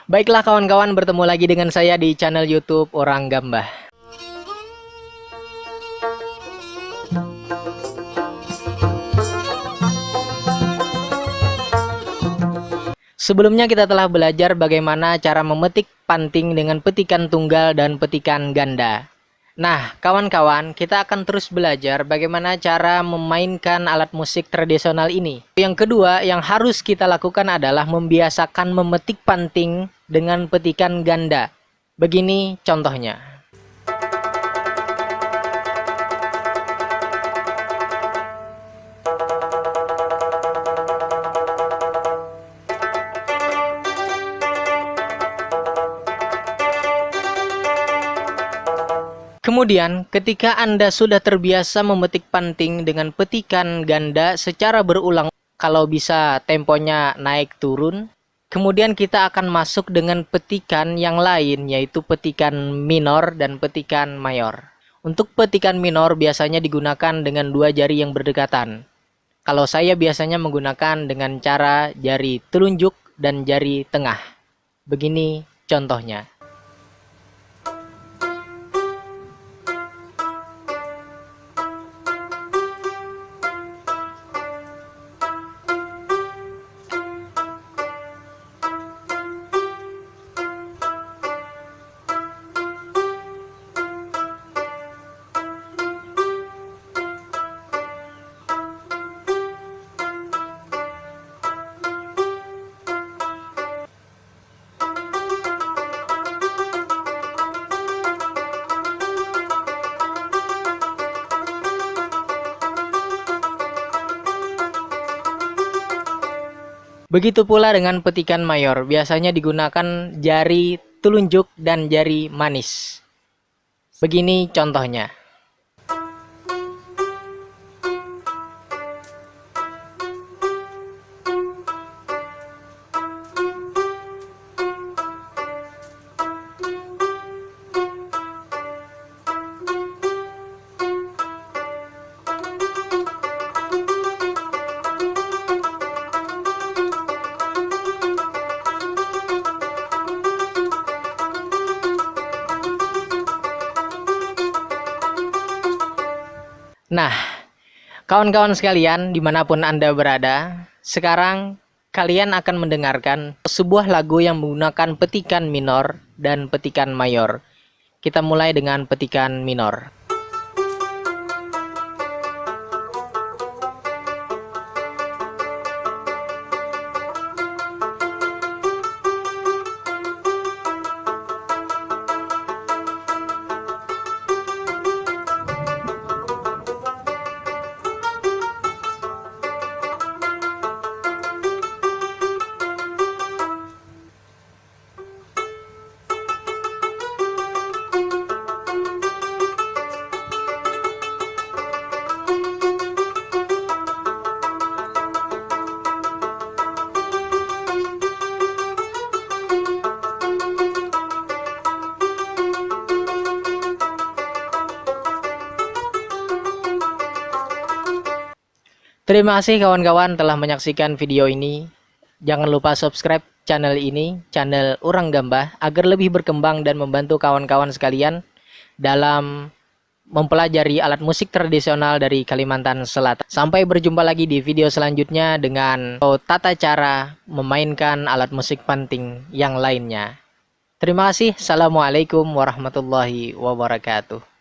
Baiklah kawan-kawan, bertemu lagi dengan saya di channel YouTube Orang Gambah. Sebelumnya kita telah belajar bagaimana cara memetik panting dengan petikan tunggal dan petikan ganda. Nah, kawan-kawan, kita akan terus belajar bagaimana cara memainkan alat musik tradisional ini. Yang kedua yang harus kita lakukan adalah membiasakan memetik panting dengan petikan ganda. Begini contohnya. Kemudian, ketika Anda sudah terbiasa memetik panting dengan petikan ganda secara berulang, kalau bisa temponya naik turun, kemudian kita akan masuk dengan petikan yang lain, yaitu petikan minor dan petikan mayor. Untuk petikan minor biasanya digunakan dengan dua jari yang berdekatan. Kalau saya biasanya menggunakan dengan cara jari telunjuk dan jari tengah. Begini contohnya. Begitu pula dengan petikan mayor, biasanya digunakan jari telunjuk dan jari manis. Begini contohnya. Nah, kawan-kawan sekalian, dimanapun Anda berada, sekarang kalian akan mendengarkan sebuah lagu yang menggunakan petikan minor dan petikan mayor. Kita mulai dengan petikan minor. Terima kasih kawan-kawan telah menyaksikan video ini. Jangan lupa subscribe channel ini, channel Orang Gambah, agar lebih berkembang dan membantu kawan-kawan sekalian dalam mempelajari alat musik tradisional dari Kalimantan Selatan. Sampai berjumpa lagi di video selanjutnya dengan tata cara memainkan alat musik panting yang lainnya. Terima kasih. Assalamualaikum warahmatullahi wabarakatuh.